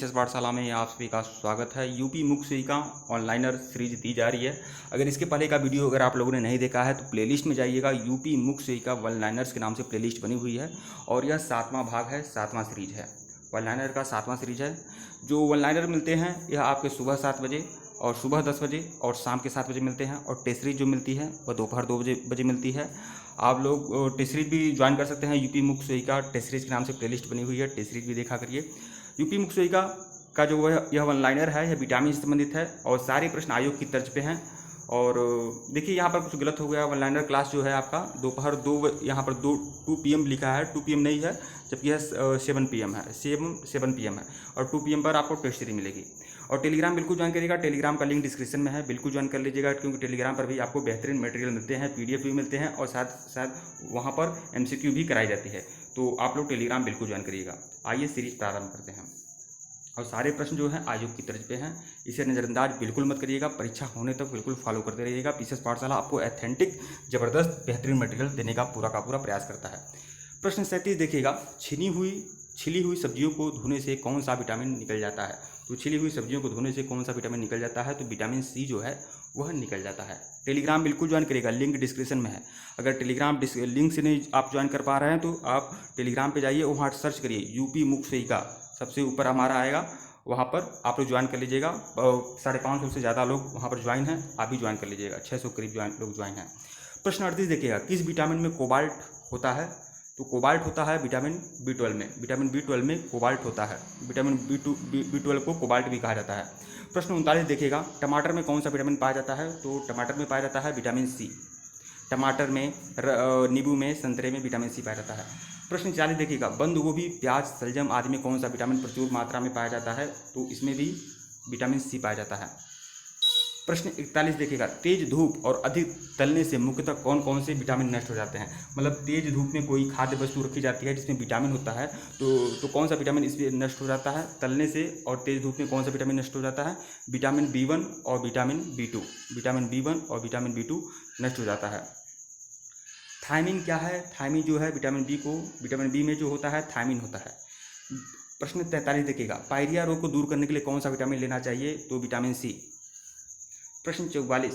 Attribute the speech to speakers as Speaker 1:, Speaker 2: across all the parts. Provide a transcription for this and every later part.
Speaker 1: इस पाठशाला में आप सभी का स्वागत है। यूपी मुख्य सेविका ऑनलाइनर सीरीज दी जा रही है। अगर इसके पहले का वीडियो अगर आप लोगों ने नहीं देखा है तो प्लेलिस्ट में जाइएगा। यूपी मुख्य सेविका वन लाइनर्स के नाम से प्लेलिस्ट बनी हुई है और यह 7वां भाग है, 7वां सीरीज है। वन लाइनर का 7वां सीरीज है। जो वन लाइनर मिलते हैं यह आपके सुबह 7 बजे और सुबह 10 बजे और शाम के 7 बजे मिलते हैं और टेस्ट सीरीज जो मिलती है वह दोपहर 2 बजे मिलती है। आप लोग टेस्ट सीरीज भी ज्वाइन कर सकते हैं। यूपी मुख्य सेविका टेस्ट सीरीज के नाम से प्लेलिस्ट बनी हुई है, टेस्ट सीरीज भी देखा करिए। यूपी मुख्य सेविका का जो यह वन लाइनर है यह विटामिन से संबंधित है और सारे प्रश्न आयोग की तर्ज पे हैं। और देखिए यहाँ पर कुछ गलत हो गया। वन लाइनर क्लास जो है आपका दोपहर 2 यहाँ पर 2 PM लिखा है, 2 PM नहीं है, जबकि यह 7 PM है, 7 PM है और 2 PM पर आपको टेस्ट सीरीज मिलेगी। और टेलीग्राम बिल्कुल ज्वाइन करिएगा। टेलीग्राम का लिंक डिस्क्रिप्शन में है, बिल्कुल ज्वाइन कर लीजिएगा, क्योंकि टेलीग्राम पर भी आपको बेहतरीन मटेरियल मिलते हैं, PDF भी मिलते हैं और साथ वहाँ पर MCQ भी कराई जाती है। तो आप लोग टेलीग्राम बिल्कुल ज्वाइन करिएगा। आइए सीरीज प्रारंभ करते हैं। और सारे प्रश्न जो हैं आयोग की तर्ज पे हैं, इसे नज़रअंदाज बिल्कुल मत करिएगा। परीक्षा होने तक बिल्कुल फॉलो करते रहिएगा। पीसीएस पाठशाला आपको ऑथेंटिक ज़बरदस्त बेहतरीन मटेरियल देने का पूरा प्रयास करता है। प्रश्न 37 देखिएगा, छिली हुई सब्जियों को धोने से कौन सा विटामिन निकल जाता है? तो छिली हुई सब्जियों को धोने से कौन सा विटामिन निकल जाता है? तो विटामिन C जो है वह निकल जाता है। टेलीग्राम बिल्कुल ज्वाइन करिएगा, लिंक डिस्क्रिप्शन में है। अगर टेलीग्राम लिंक से नहीं आप ज्वाइन कर पा रहे हैं तो आप टेलीग्राम पे जाइए, वहाँ सर्च करिए यूपी मुख्य सेविका, सबसे ऊपर हमारा आएगा, वहाँ पर आप लोग ज्वाइन कर लीजिएगा। 550 से ज़्यादा लोग वहाँ पर ज्वाइन हैं, आप भी ज्वाइन कर लीजिएगा। 600 करीब लोग ज्वाइन हैं। प्रश्न 38 देखिएगा, किस विटामिन में कोबाल्ट होता है? तो कोबाल्ट होता है विटामिन B12 में। विटामिन B12 में कोबाल्ट होता है। विटामिन B12 को कोबाल्ट भी कहा जाता है। प्रश्न 39 देखिएगा, टमाटर में कौन सा विटामिन पाया जाता है? तो टमाटर में पाया जाता है विटामिन C। टमाटर में, नींबू में, संतरे में विटामिन C पाया जाता है। प्रश्न 40 देखिएगा, बंद गोभी, प्याज, शलजम आदि में कौन सा विटामिन प्रचुर मात्रा में पाया जाता है? तो इसमें भी विटामिन C पाया जाता है। प्रश्न 41 देखिएगा, तेज धूप और अधिक तलने से मुख्यतः कौन कौन से विटामिन नष्ट हो जाते हैं? मतलब तेज धूप में कोई खाद्य वस्तु रखी जाती है जिसमें विटामिन होता है, तो कौन सा विटामिन इसमें नष्ट हो जाता है तलने से? और तेज धूप में कौन सा विटामिन नष्ट हो जाता है? विटामिन B1 और विटामिन B2। विटामिन B1 और विटामिन B2 नष्ट हो जाता है। थायमिन क्या है? थायमिन जो है विटामिन B में जो होता है थायमिन होता है। प्रश्न 43 देखिएगा, पायरिया रोग को दूर करने के लिए कौन सा विटामिन लेना चाहिए? तो विटामिन C। प्रश्न 44,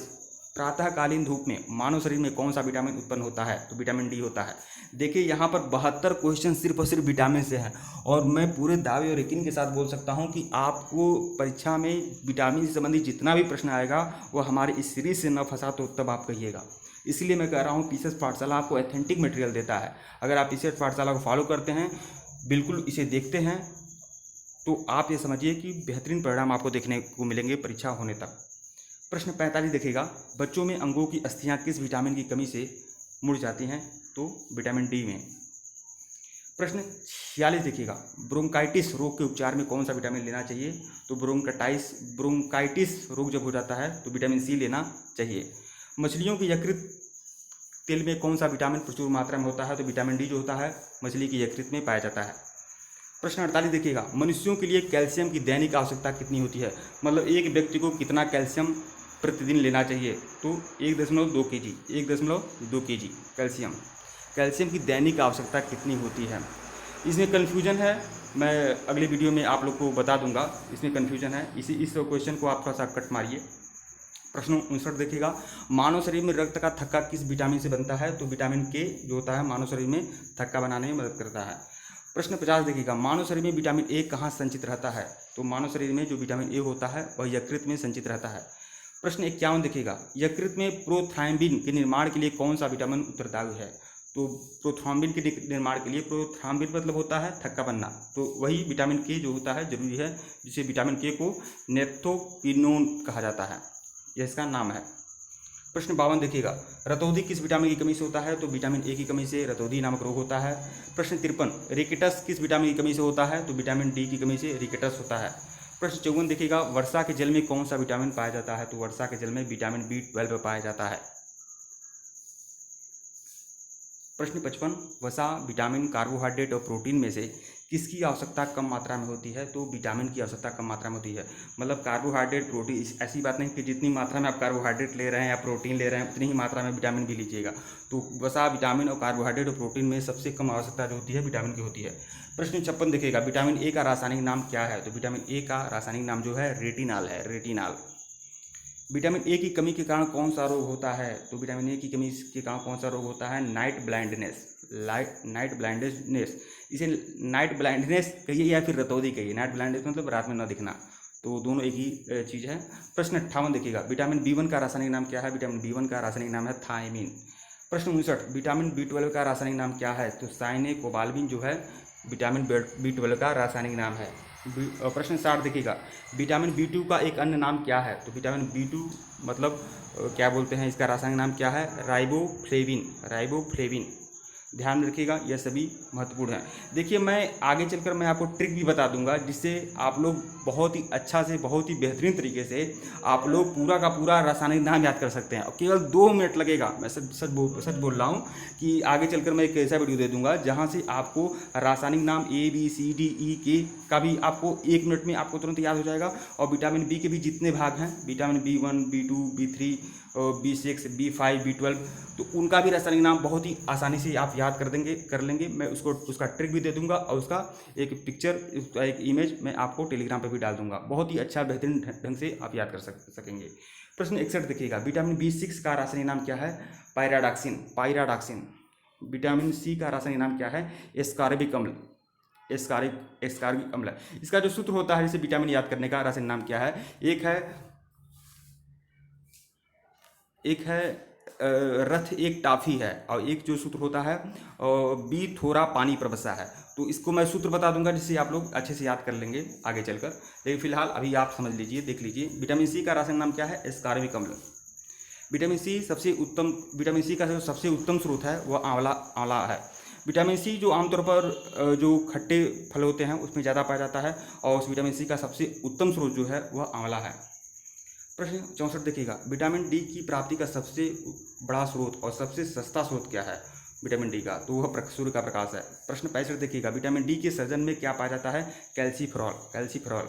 Speaker 1: प्रातःकालीन धूप में मानव शरीर में कौन सा विटामिन उत्पन्न होता है? तो विटामिन D होता है। देखिए यहाँ पर 72 क्वेश्चन सिर्फ और सिर्फ विटामिन से हैं और मैं पूरे दावे और यकीन के साथ बोल सकता हूँ कि आपको परीक्षा में विटामिन से संबंधित जितना भी प्रश्न आएगा वो हमारे इस सीरीज से न फंसा तो तब आप कहिएगा। इसलिए मैं कह रहा हूँ पीसीएस पाठशाला आपको ऑथेंटिक मटेरियल देता है। अगर आप पीसीएस पाठशाला को फॉलो करते हैं, बिल्कुल इसे देखते हैं, तो आप ये समझिए कि बेहतरीन परिणाम आपको देखने को मिलेंगे परीक्षा होने तक। प्रश्न 45 देखिएगा, बच्चों में अंगों की अस्थियां किस विटामिन की कमी से मुड़ जाती हैं? तो विटामिन D में। प्रश्न 46 देखिएगा, ब्रोंकाइटिस रोग के उपचार में कौन सा विटामिन लेना चाहिए? तो ब्रोंकाइटिस रोग जब हो जाता है तो विटामिन C लेना चाहिए। मछलियों के यकृत तेल में कौन सा विटामिन प्रचुर मात्रा में होता है? तो विटामिन D जो होता है मछली की यकृत में पाया जाता है। प्रश्न 48 देखिएगा, मनुष्यों के लिए कैल्शियम की दैनिक आवश्यकता कितनी होती है? मतलब एक व्यक्ति को कितना कैल्शियम प्रतिदिन लेना चाहिए? तो 1.2 kg, 1.2 kg कैल्शियम की दैनिक आवश्यकता कितनी होती है? इसमें कन्फ्यूजन है, मैं अगले वीडियो में आप लोग को बता दूंगा। इसमें कन्फ्यूजन है, इस क्वेश्चन को आप थोड़ा सा कट मारिए। प्रश्न 59 देखिएगा, मानव शरीर में रक्त का थक्का किस विटामिन से बनता है? तो विटामिन K जो होता है मानव शरीर में थक्का बनाने में मदद करता है। प्रश्न 50 देखिएगा, मानव शरीर में विटामिन A कहाँ संचित रहता है? तो मानव शरीर में जो विटामिन A होता है वह यकृत में संचित रहता है। प्रश्न 51 देखिएगा, यकृत में प्रोथ्राम्बिन के निर्माण के लिए कौन सा विटामिन उत्तरदायी है? तो प्रोथ्राम्बिन के निर्माण के लिए, प्रोथ्राम्बिन मतलब होता है थक्का बनना, तो वही विटामिन K जो होता है जरूरी है, जिसे विटामिन K को नेप्थोक्विनोन कहा जाता है, यह इसका नाम है। प्रश्न 52 देखिएगा, रतौंधी किस विटामिन की कमी से होता है? तो विटामिन A की कमी से रतौंधी नामक रोग होता है। प्रश्न 53, रिकेटस किस विटामिन की कमी से होता है? तो विटामिन D की कमी से रिकेटस होता है। प्रश्न 54 देखिएगा, वर्षा के जल में कौन सा विटामिन पाया जाता है? तो वर्षा के जल में विटामिन B12 पाया जाता है। प्रश्न 55, वसा, विटामिन, कार्बोहाइड्रेट और प्रोटीन में से किसकी आवश्यकता कम मात्रा में होती है? तो विटामिन की आवश्यकता कम मात्रा में होती है। मतलब कार्बोहाइड्रेट, प्रोटीन, ऐसी बात नहीं कि जितनी मात्रा में आप कार्बोहाइड्रेट ले रहे हैं या प्रोटीन ले रहे हैं उतनी ही मात्रा में विटामिन भी लीजिएगा। तो वसा, विटामिन और कार्बोहाइड्रेट और प्रोटीन में सबसे कम आवश्यकता जो होती है विटामिन की होती है। प्रश्न 56 देखिएगा, विटामिन ए का रासायनिक नाम क्या है? तो विटामिन ए का रासायनिक नाम जो है रेटिनॉल है, रेटिनॉल। विटामिन ए की कमी के कारण कौन सा रोग होता है? तो विटामिन ए की कमी के कारण कौन सा रोग होता है? Night blindness, night blindness. इसे नाइट ब्लाइंडनेस कहिए या फिर रतौंधी कहिए। नाइट ब्लाइंडनेस मतलब रात में न दिखना, तो दोनों एक ही चीज़ है। प्रश्न 58 देखिएगा, विटामिन B1 का रासायनिक नाम क्या है? विटामिन B1 का रासायनिक नाम है थायमीन। प्रश्न 59, विटामिन B12 का रासायनिक नाम क्या है? तो साइनेकोबाल्मिन जो है विटामिन B12 का रासायनिक नाम है। प्रश्न 60 देखिएगा, विटामिन B2 का एक अन्य नाम क्या है? तो विटामिन B2 मतलब क्या बोलते हैं, इसका रासायनिक नाम क्या है? Riboflavin, riboflavin. ध्यान रखिएगा, यह सभी महत्वपूर्ण हैं। देखिए, मैं आगे चलकर मैं आपको ट्रिक भी बता दूंगा जिससे आप लोग बहुत ही अच्छा से, बहुत ही बेहतरीन तरीके से आप लोग पूरा का पूरा रासायनिक नाम याद कर सकते हैं और केवल 2 मिनट लगेगा। मैं सच बोल रहा हूँ कि आगे चलकर मैं एक ऐसा वीडियो दे दूंगा जहाँ से आपको रासायनिक नाम ABCDE का भी आपको 1 मिनट में आपको तुरंत याद हो जाएगा। और विटामिन बी के भी जितने भाग हैं, vitamin B1, B2, B3, B6, B5, B12, तो उनका भी रासायनिक नाम बहुत ही आसानी से आप याद कर लेंगे। मैं उसका ट्रिक भी दे दूंगा और उसका एक पिक्चर, एक इमेज मैं आपको टेलीग्राम पे भी डाल दूंगा। बहुत ही अच्छा बेहतरीन ढंग से आप याद कर सकेंगे। प्रश्न 61 देखिएगा, विटामिन B6 का रासायनिक नाम क्या है? पायराडॉक्सिन, पायराडॉक्सिन। विटामिन C का रासायनिक नाम क्या है? एस्कॉर्बिक अम्ल, एस्कॉर्बिक अम्ल। इसका जो सूत्र होता है, जैसे विटामिन याद करने का रासायनिक नाम क्या है? एक है रथ, एक टाफी है, और एक जो सूत्र होता है बी थोड़ा पानी प्रवसा है। तो इसको मैं सूत्र बता दूंगा जिससे आप लोग अच्छे से याद कर लेंगे आगे चलकर। लेकिन फिलहाल अभी आप समझ लीजिए, देख लीजिए। विटामिन C का रासायनिक नाम क्या है? एस्कॉर्बिक अम्ल। विटामिन C का जो सबसे उत्तम स्रोत है वह आंवला है। विटामिन C जो आमतौर पर जो खट्टे फल होते हैं उसमें ज़्यादा पाया जाता है, और उस विटामिन C का सबसे उत्तम स्रोत जो है वह आंवला है। प्रश्न 64 देखिएगा, विटामिन D की प्राप्ति का सबसे बड़ा स्रोत और सबसे सस्ता स्रोत क्या है विटामिन D का? तो वह सूर्य का प्रकाश है। प्रश्न 65 देखिएगा, विटामिन D के सृजन में क्या पाया जाता है? Calciferol, calciferol.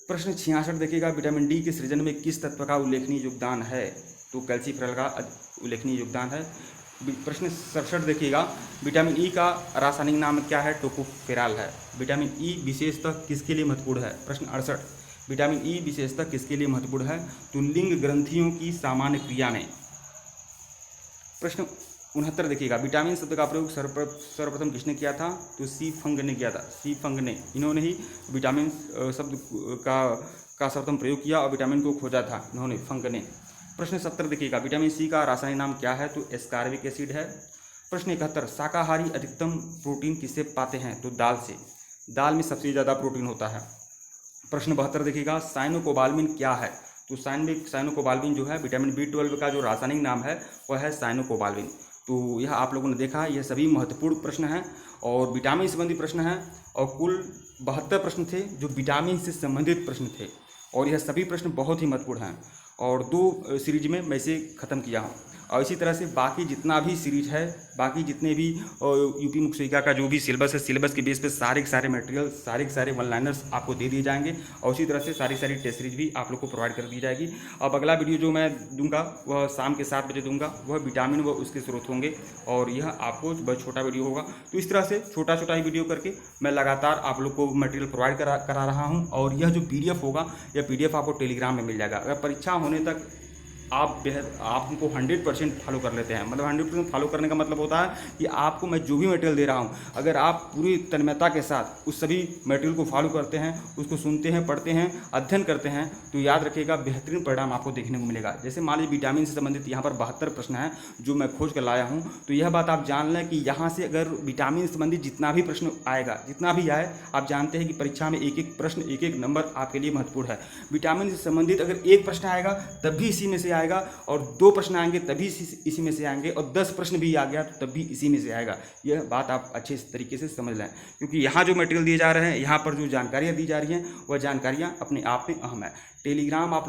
Speaker 1: प्रश्न 66 देखिएगा, विटामिन D के सृजन में किस तत्व का उल्लेखनीय योगदान है? तो कैल्सीफेरॉल का उल्लेखनीय योगदान है। प्रश्न 67 देखिएगा, विटामिन E का रासायनिक नाम क्या है? टोकोफेरॉल है। विटामिन E विशेषतः किसके लिए महत्वपूर्ण है? प्रश्न 68, विटामिन E विशेषतः किसके लिए महत्वपूर्ण है? तो लिंग ग्रंथियों की सामान्य क्रिया में। प्रश्न 69 देखिएगा, विटामिन शब्द का प्रयोग सर्वप्रथम किसने किया था? तो सी फंग ने किया था, सी फंग ने। इन्होंने ही विटामिन शब्द का सर्वप्रथम प्रयोग किया और विटामिन को खोजा था, इन्होंने, फंग ने। प्रश्न 70 देखिएगा, विटामिन C का रासायनिक नाम क्या है? तो एस्कॉर्बिक एसिड है। प्रश्न 71, शाकाहारी अधिकतम प्रोटीन किससे पाते हैं? तो दाल से, दाल में सबसे ज़्यादा प्रोटीन होता है। प्रश्न 72 देखिएगा, साइनोकोबाल्मिन क्या है? तो साइनोकोबाल्मिन जो है विटामिन B12 का जो रासायनिक नाम है वह है साइनोकोबाल्मिन। तो यह आप लोगों ने देखा, यह सभी महत्वपूर्ण प्रश्न हैं और विटामिन संबंधी प्रश्न हैं, और कुल 72 प्रश्न थे जो विटामिन से संबंधित प्रश्न थे, और यह सभी प्रश्न बहुत ही महत्वपूर्ण हैं और 2 सीरीज में मैं इसे ख़त्म किया हूँ। और इसी तरह से बाकी जितना भी सीरीज है, बाकी जितने भी यूपी मुख्य सेविका का जो भी सिलेबस है, सिलेबस के बेस पे सारे के सारे मटेरियल, सारे के सारे वन लाइनर्स आपको दे दिए जाएंगे, और उसी तरह से सारी टेस्ट सीरीज भी आप लोग को प्रोवाइड कर दी जाएगी। अब अगला वीडियो जो मैं दूंगा वह शाम के 7 बजे दूंगा, वह विटामिन व उसके स्रोत होंगे, और यह आपको बहुत छोटा वीडियो होगा। तो इस तरह से छोटा छोटा ही वीडियो करके मैं लगातार आप लोग को मटेरियल प्रोवाइड करा रहा हूँ, और यह जो PDF होगा, यह PDF आपको टेलीग्राम में मिल जाएगा। अगर परीक्षा होने तक आप हमको 100% फॉलो कर लेते हैं, मतलब 100% फॉलो करने का मतलब होता है कि आपको मैं जो भी मटेरियल दे रहा हूं, अगर आप पूरी तन्मयता के साथ उस सभी मटेरियल को फॉलो करते हैं, उसको सुनते हैं, पढ़ते हैं, अध्ययन करते हैं, तो याद रखिएगा बेहतरीन परिणाम आपको देखने को मिलेगा। जैसे मान लीजिए विटामिन से संबंधित यहाँ पर 72 प्रश्न हैं जो मैं खोज कर लाया हूँ, तो यह बात आप जान लें कि यहाँ से अगर विटामिन से संबंधित जितना भी प्रश्न आएगा, जितना भी आए, आप जानते हैं कि परीक्षा में एक एक प्रश्न, एक एक नंबर आपके लिए महत्वपूर्ण है। विटामिन से संबंधित अगर एक प्रश्न आएगा तब भी इसी में से आएगा, आएगा, और 2 प्रश्न आएंगे तभी इसी में से आएंगे, और 10 प्रश्न भी आ गया तो तब भी इसी में से आएगा। यह बात आप अच्छे तरीके से समझ लें, क्योंकि यहाँ जो मटेरियल दिए जा रहे हैं, यहाँ पर जो जानकारियाँ दी जा रही हैं, वह जानकारियाँ अपने आप में अहम है। टेलीग्राम आप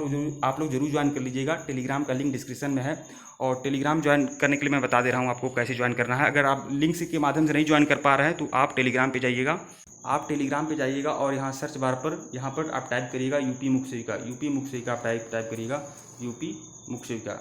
Speaker 1: लोग जरूर ज्वाइन कर लीजिएगा। टेलीग्राम का लिंक डिस्क्रिप्शन में है, और टेलीग्राम ज्वाइन करने के लिए मैं बता दे रहा हूँ आपको कैसे ज्वाइन करना है। अगर आप लिंक के माध्यम से नहीं ज्वाइन कर पा रहे हैं तो आप टेलीग्राम पे जाइएगा। आप टेलीग्राम पे जाइएगा और यहाँ सर्च बार पर यहाँ पर आप टाइप करिएगा यूपी मुख्य सेविका। यूपी मुख्य सेविका आप टाइप करिएगा, यूपी मुख्य सेविका,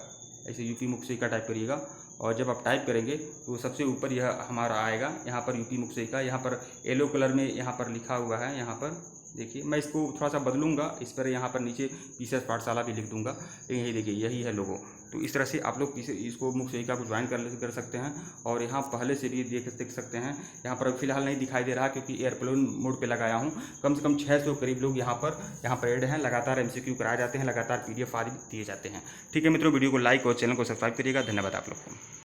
Speaker 1: ऐसे यूपी मुख्य सेविका टाइप करिएगा। और जब आप टाइप करेंगे तो सबसे ऊपर यह हमारा आएगा, यहाँ पर यूपी मुख्य सेविका, यहाँ पर येलो कलर में यहाँ पर लिखा हुआ है। यहाँ पर देखिए, मैं इसको थोड़ा सा बदलूंगा, इस पर यहाँ पर नीचे पीसीएस पाठशाला भी लिख दूंगा, लेकिन यही देखिए यही है लोगो। तो इस तरह से आप लोग इसको मुख्य सेविका को ज्वाइन कर सकते हैं। और यहाँ पहले से भी देख सकते हैं, यहाँ पर फिलहाल नहीं दिखाई दे रहा क्योंकि एयरप्लेन मोड पे लगाया हूँ। कम से कम 600 करीब लोग यहाँ पर ऐड हैं। लगातार MCQ कराए जाते हैं, लगातार PDF आदि दिए जाते हैं। ठीक है मित्रों, वीडियो को लाइक और चैनल को सब्सक्राइब करिएगा। धन्यवाद आप लोग को।